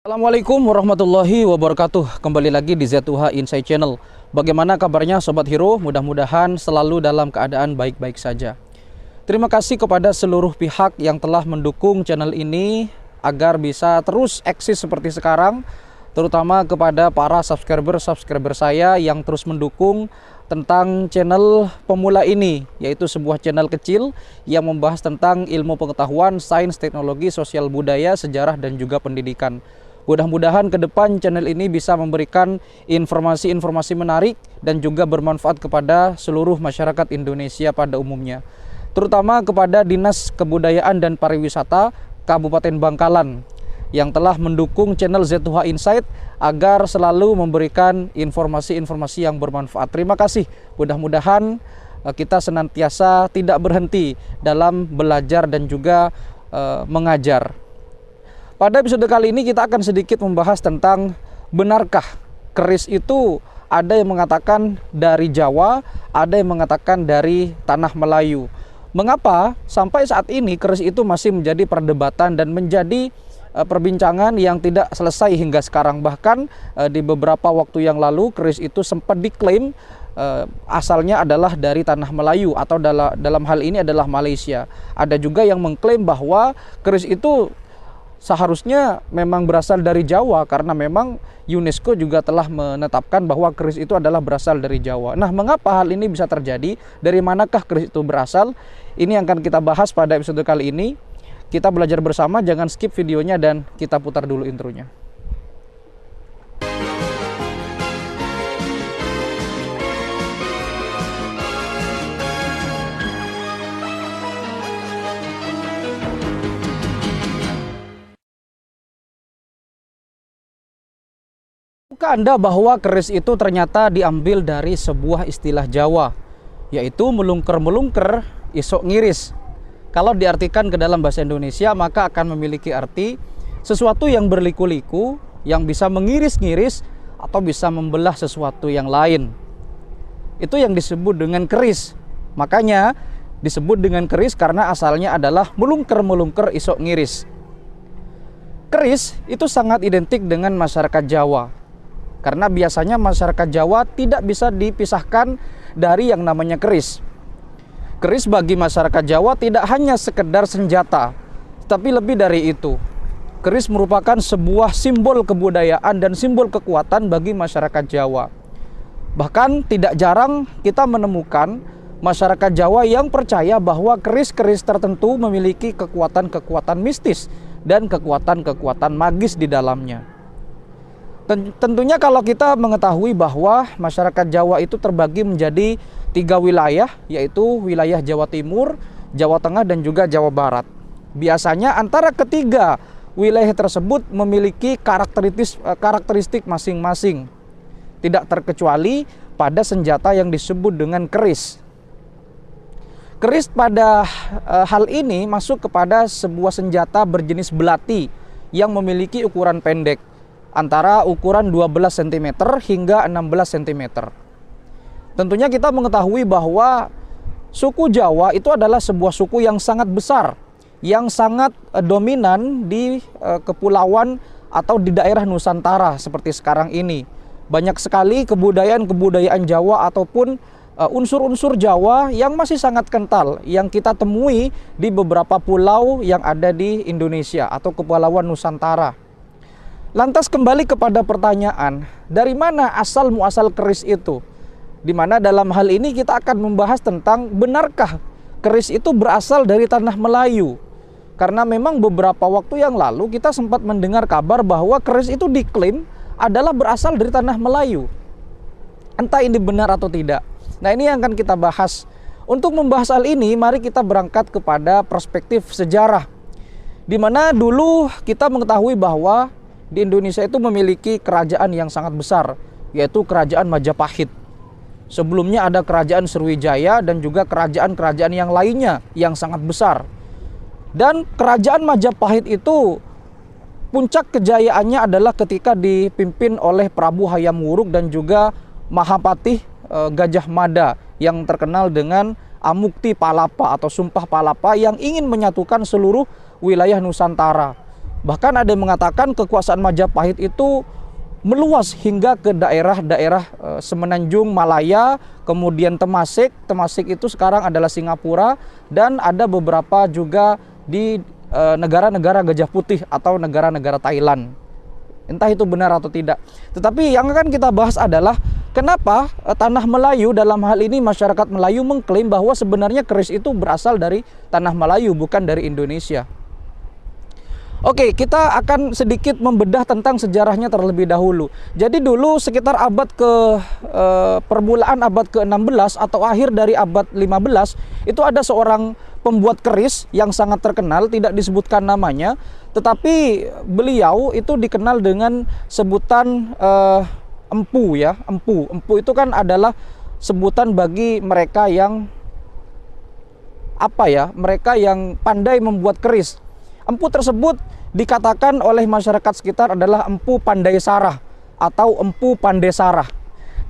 Assalamualaikum warahmatullahi wabarakatuh. Kembali lagi di Z2H Insight Channel. Bagaimana kabarnya Sobat Hero? Mudah-mudahan selalu dalam keadaan baik-baik saja. Terima kasih kepada seluruh pihak yang telah mendukung channel ini agar bisa terus eksis seperti sekarang. Terutama kepada para subscriber saya yang terus mendukung tentang channel pemula ini, yaitu sebuah channel kecil yang membahas tentang ilmu pengetahuan, sains, teknologi, sosial budaya, sejarah, dan juga pendidikan. Mudah-mudahan ke depan channel ini bisa memberikan informasi-informasi menarik dan juga bermanfaat kepada seluruh masyarakat Indonesia pada umumnya. Terutama kepada Dinas Kebudayaan dan Pariwisata Kabupaten Bangkalan yang telah mendukung channel Z2H Insight agar selalu memberikan informasi-informasi yang bermanfaat. Terima kasih. Mudah-mudahan kita senantiasa tidak berhenti dalam belajar dan juga mengajar. Pada episode kali ini kita akan sedikit membahas tentang benarkah keris itu ada yang mengatakan dari Jawa, ada yang mengatakan dari tanah Melayu. Mengapa sampai saat ini keris itu masih menjadi perdebatan dan menjadi perbincangan yang tidak selesai hingga sekarang. Bahkan di beberapa waktu yang lalu keris itu sempat diklaim asalnya adalah dari tanah Melayu atau dalam hal ini adalah Malaysia. Ada juga yang mengklaim bahwa keris itu seharusnya memang berasal dari Jawa karena memang UNESCO juga telah menetapkan bahwa keris itu adalah berasal dari Jawa. Nah, mengapa hal ini bisa terjadi? Dari manakah keris itu berasal? Ini yang akan kita bahas pada episode kali ini. Kita belajar bersama, jangan skip videonya dan kita putar dulu intronya. Tahukah Anda bahwa keris itu ternyata diambil dari sebuah istilah Jawa, yaitu melungker-melungker, isok ngiris. Kalau diartikan ke dalam bahasa Indonesia, maka akan memiliki arti sesuatu yang berliku-liku, yang bisa mengiris-ngiris, atau bisa membelah sesuatu yang lain. Itu yang disebut dengan keris. Makanya disebut dengan keris karena asalnya adalah melungker-melungker isok ngiris. Keris itu sangat identik dengan masyarakat Jawa. Karena biasanya masyarakat Jawa tidak bisa dipisahkan dari yang namanya keris. Keris bagi masyarakat Jawa tidak hanya sekedar senjata, tapi lebih dari itu. Keris merupakan sebuah simbol kebudayaan dan simbol kekuatan bagi masyarakat Jawa. Bahkan tidak jarang kita menemukan masyarakat Jawa yang percaya bahwa keris-keris tertentu memiliki kekuatan-kekuatan mistis dan kekuatan-kekuatan magis di dalamnya. Tentunya kalau kita mengetahui bahwa masyarakat Jawa itu terbagi menjadi 3 wilayah, yaitu wilayah Jawa Timur, Jawa Tengah, dan juga Jawa Barat. Biasanya antara ketiga wilayah tersebut memiliki karakteristik masing-masing. Tidak terkecuali pada senjata yang disebut dengan keris. Keris pada hal ini masuk kepada sebuah senjata berjenis belati yang memiliki ukuran pendek, antara ukuran 12 cm hingga 16 cm. Tentunya kita mengetahui bahwa suku Jawa itu adalah sebuah suku yang sangat besar, yang sangat dominan di kepulauan atau di daerah Nusantara seperti sekarang ini. Banyak sekali kebudayaan Jawa ataupun unsur-unsur Jawa yang masih sangat kental yang kita temui di beberapa pulau yang ada di Indonesia atau kepulauan Nusantara. Lantas kembali kepada pertanyaan, dari mana asal muasal keris itu? Di mana dalam hal ini kita akan membahas tentang benarkah keris itu berasal dari tanah Melayu? Karena memang beberapa waktu yang lalu kita sempat mendengar kabar bahwa keris itu diklaim adalah berasal dari tanah Melayu. Entah ini benar atau tidak. Nah, ini yang akan kita bahas. Untuk membahas hal ini, mari kita berangkat kepada perspektif sejarah. Di mana dulu kita mengetahui bahwa di Indonesia itu memiliki kerajaan yang sangat besar, yaitu Kerajaan Majapahit. Sebelumnya ada Kerajaan Sriwijaya dan juga kerajaan-kerajaan yang lainnya yang sangat besar. Dan Kerajaan Majapahit itu puncak kejayaannya adalah ketika dipimpin oleh Prabu Hayam Wuruk dan juga Mahapatih Gajah Mada yang terkenal dengan Amukti Palapa atau Sumpah Palapa yang ingin menyatukan seluruh wilayah Nusantara. Bahkan ada yang mengatakan kekuasaan Majapahit itu meluas hingga ke daerah-daerah Semenanjung Malaya, kemudian Temasek. Temasek itu sekarang adalah Singapura, dan ada beberapa juga di negara-negara Gajah Putih atau negara-negara Thailand. Entah itu benar atau tidak. Tetapi yang akan kita bahas adalah kenapa tanah Melayu, dalam hal ini masyarakat Melayu, mengklaim bahwa sebenarnya keris itu berasal dari tanah Melayu, bukan dari Indonesia. Oke, kita akan sedikit membedah tentang sejarahnya terlebih dahulu. Jadi dulu sekitar permulaan abad ke-16 atau akhir dari abad 15, itu ada seorang pembuat keris yang sangat terkenal, tidak disebutkan namanya, tetapi beliau itu dikenal dengan sebutan empu ya, empu. Empu itu kan adalah sebutan bagi mereka yang mereka yang pandai membuat keris. Empu tersebut dikatakan oleh masyarakat sekitar adalah empu pandai sarah atau empu pandesarah.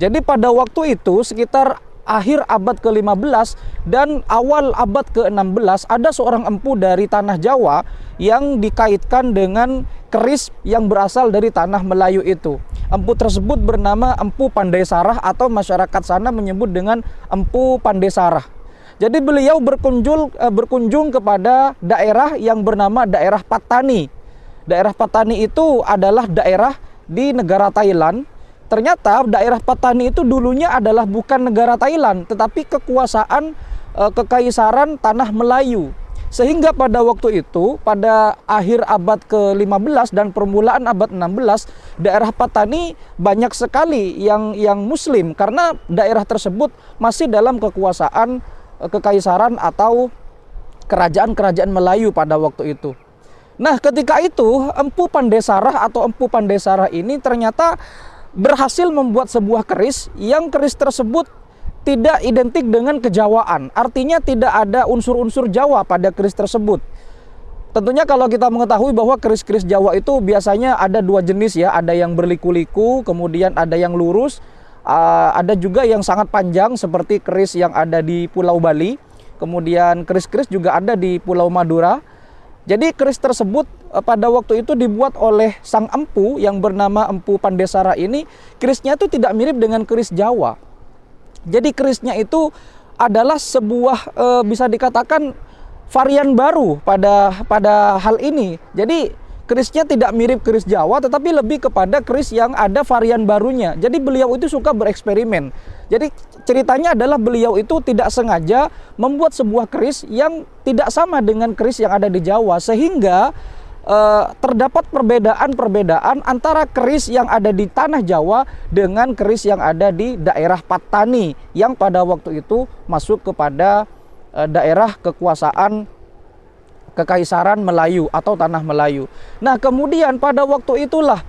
Jadi pada waktu itu sekitar akhir abad ke-15 dan awal abad ke-16 ada seorang empu dari tanah Jawa yang dikaitkan dengan keris yang berasal dari tanah Melayu itu. Empu tersebut bernama Empu Pandesarah atau masyarakat sana menyebut dengan Empu Pandesarah. Jadi beliau berkunjung kepada daerah yang bernama daerah Patani. Daerah Patani itu adalah daerah di negara Thailand. Ternyata daerah Patani itu dulunya adalah bukan negara Thailand, tetapi kekuasaan kekaisaran tanah Melayu. Sehingga pada waktu itu, pada akhir abad ke-15 dan permulaan abad 16, daerah Patani banyak sekali yang muslim, karena daerah tersebut masih dalam kekuasaan kekaisaran atau kerajaan-kerajaan Melayu pada waktu itu. Nah, ketika itu Empu Pandesarah atau Empu Pandesarah ini ternyata berhasil membuat sebuah keris yang keris tersebut tidak identik dengan kejawaan. Artinya tidak ada unsur-unsur Jawa pada keris tersebut. Tentunya kalau kita mengetahui bahwa keris-keris Jawa itu biasanya ada dua jenis ya, ada yang berliku-liku, kemudian ada yang lurus. Ada juga yang sangat panjang seperti keris yang ada di Pulau Bali. Kemudian keris-keris juga ada di Pulau Madura. Jadi keris tersebut pada waktu itu dibuat oleh sang empu yang bernama Empu Pandesarah ini. Kerisnya itu tidak mirip dengan keris Jawa. Jadi kerisnya itu adalah sebuah bisa dikatakan varian baru pada hal ini. Jadi kerisnya tidak mirip keris Jawa, tetapi lebih kepada keris yang ada varian barunya. Jadi beliau itu suka bereksperimen. Jadi ceritanya adalah beliau itu tidak sengaja membuat sebuah keris yang tidak sama dengan keris yang ada di Jawa. Sehingga terdapat perbedaan antara keris yang ada di tanah Jawa dengan keris yang ada di daerah Patani, yang pada waktu itu masuk kepada daerah kekuasaan kekaisaran Melayu atau tanah Melayu. Nah, kemudian pada waktu itulah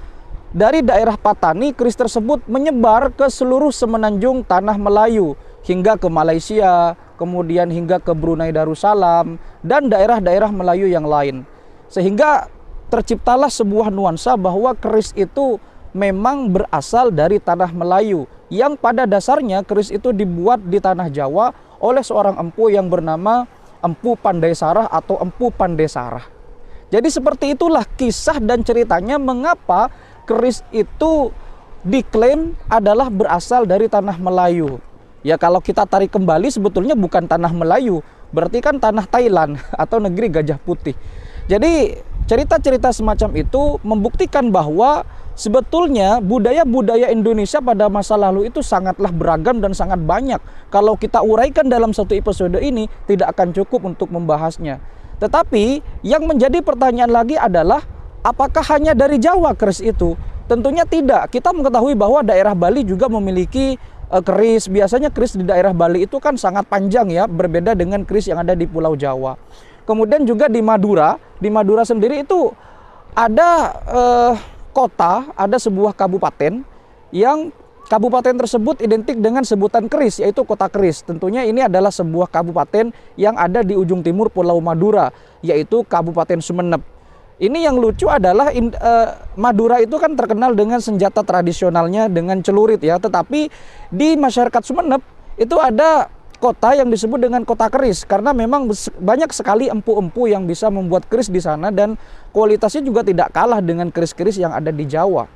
dari daerah Patani keris tersebut menyebar ke seluruh semenanjung tanah Melayu hingga ke Malaysia, kemudian hingga ke Brunei Darussalam dan daerah-daerah Melayu yang lain. Sehingga terciptalah sebuah nuansa bahwa keris itu memang berasal dari tanah Melayu, yang pada dasarnya keris itu dibuat di tanah Jawa oleh seorang empu yang bernama Empu Pandesarah atau Empu Pandesarah. Jadi seperti itulah kisah dan ceritanya mengapa keris itu diklaim adalah berasal dari tanah Melayu. Ya, kalau kita tarik kembali sebetulnya bukan tanah Melayu, berarti kan tanah Thailand atau negeri Gajah Putih. Jadi cerita-cerita semacam itu membuktikan bahwa sebetulnya budaya-budaya Indonesia pada masa lalu itu sangatlah beragam dan sangat banyak. Kalau kita uraikan dalam satu episode ini tidak akan cukup untuk membahasnya. Tetapi yang menjadi pertanyaan lagi adalah apakah hanya dari Jawa keris itu? Tentunya tidak. Kita mengetahui bahwa daerah Bali juga memiliki keris. Biasanya keris di daerah Bali itu kan sangat panjang ya, berbeda dengan keris yang ada di Pulau Jawa. Kemudian juga di Madura sendiri itu ada kota, ada sebuah kabupaten yang kabupaten tersebut identik dengan sebutan keris, yaitu Kota Keris. Tentunya ini adalah sebuah kabupaten yang ada di ujung timur Pulau Madura, yaitu Kabupaten Sumeneb. Ini yang lucu adalah Madura itu kan terkenal dengan senjata tradisionalnya dengan celurit ya, tetapi di masyarakat Sumeneb itu ada kota yang disebut dengan kota keris, karena memang banyak sekali empu-empu yang bisa membuat keris di sana, dan kualitasnya juga tidak kalah dengan keris-keris yang ada di Jawa.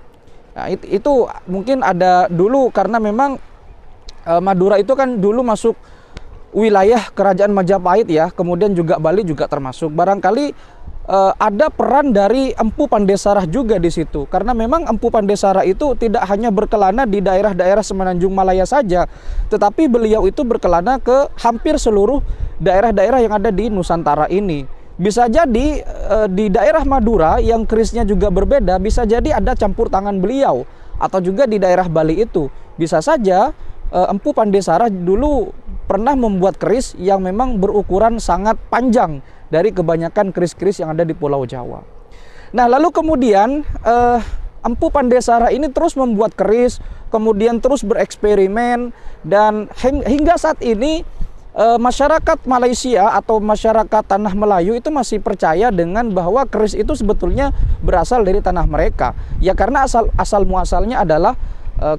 Nah, itu mungkin ada dulu, karena memang Madura itu kan dulu masuk wilayah kerajaan Majapahit ya, kemudian juga Bali juga termasuk. Barangkali ada peran dari Empu Pandesarah juga di situ, karena memang Empu Pandesarah itu tidak hanya berkelana di daerah-daerah Semenanjung Malaya saja, tetapi beliau itu berkelana ke hampir seluruh daerah-daerah yang ada di Nusantara ini. Bisa jadi di daerah Madura yang kerisnya juga berbeda, bisa jadi ada campur tangan beliau, atau juga di daerah Bali itu bisa saja Empu Pandesarah dulu pernah membuat keris yang memang berukuran sangat panjang dari kebanyakan keris-keris yang ada di Pulau Jawa. Nah, lalu kemudian Empu Pandesarah ini terus membuat keris, kemudian terus bereksperimen, dan hingga saat ini masyarakat Malaysia atau masyarakat Tanah Melayu itu masih percaya dengan bahwa keris itu sebetulnya berasal dari tanah mereka. Ya karena asal muasalnya adalah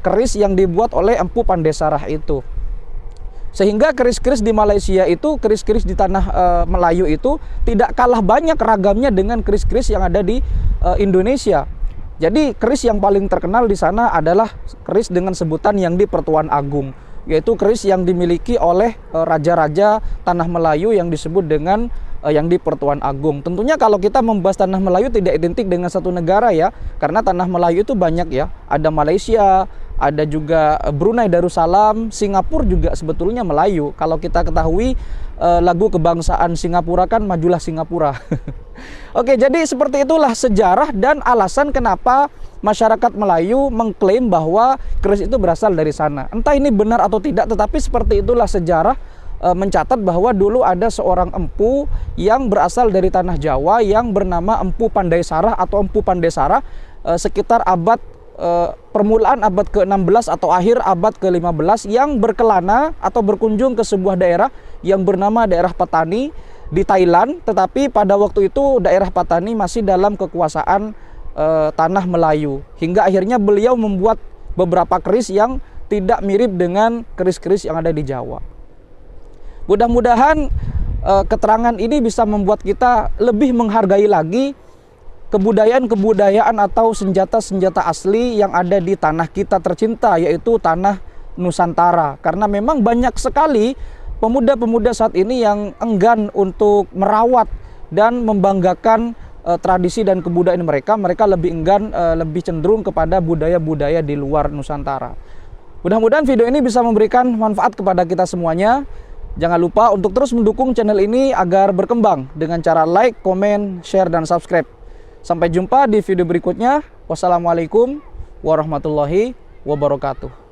keris yang dibuat oleh Empu Pandesarah itu. Sehingga keris-keris di Malaysia itu, keris-keris di tanah Melayu itu tidak kalah banyak ragamnya dengan keris-keris yang ada di Indonesia. Jadi keris yang paling terkenal di sana adalah keris dengan sebutan yang di Pertuan Agung, yaitu keris yang dimiliki oleh raja-raja tanah Melayu yang disebut dengan yang di Pertuan Agung. Tentunya kalau kita membahas tanah Melayu tidak identik dengan satu negara ya, karena tanah Melayu itu banyak ya, ada Malaysia, ada juga Brunei Darussalam, Singapura juga sebetulnya Melayu. Kalau kita ketahui lagu kebangsaan Singapura kan Majulah Singapura. Oke, jadi seperti itulah sejarah dan alasan kenapa masyarakat Melayu mengklaim bahwa keris itu berasal dari sana. Entah ini benar atau tidak, tetapi seperti itulah sejarah mencatat bahwa dulu ada seorang empu yang berasal dari tanah Jawa yang bernama Empu Pandesarah atau Empu Pandesarah sekitar abad permulaan abad ke-16 atau akhir abad ke-15 yang berkelana atau berkunjung ke sebuah daerah yang bernama daerah Patani di Thailand, tetapi pada waktu itu daerah Patani masih dalam kekuasaan tanah Melayu, hingga akhirnya beliau membuat beberapa keris yang tidak mirip dengan keris-keris yang ada di Jawa. Mudah-mudahan keterangan ini bisa membuat kita lebih menghargai lagi kebudayaan-kebudayaan atau senjata-senjata asli yang ada di tanah kita tercinta, yaitu tanah Nusantara. Karena memang banyak sekali pemuda-pemuda saat ini yang enggan untuk merawat dan membanggakan tradisi dan kebudayaan mereka. Mereka lebih enggan, lebih cenderung kepada budaya-budaya di luar Nusantara. Mudah-mudahan video ini bisa memberikan manfaat kepada kita semuanya. Jangan lupa untuk terus mendukung channel ini agar berkembang dengan cara like, komen, share, dan subscribe. Sampai jumpa di video berikutnya. Wassalamualaikum warahmatullahi wabarakatuh.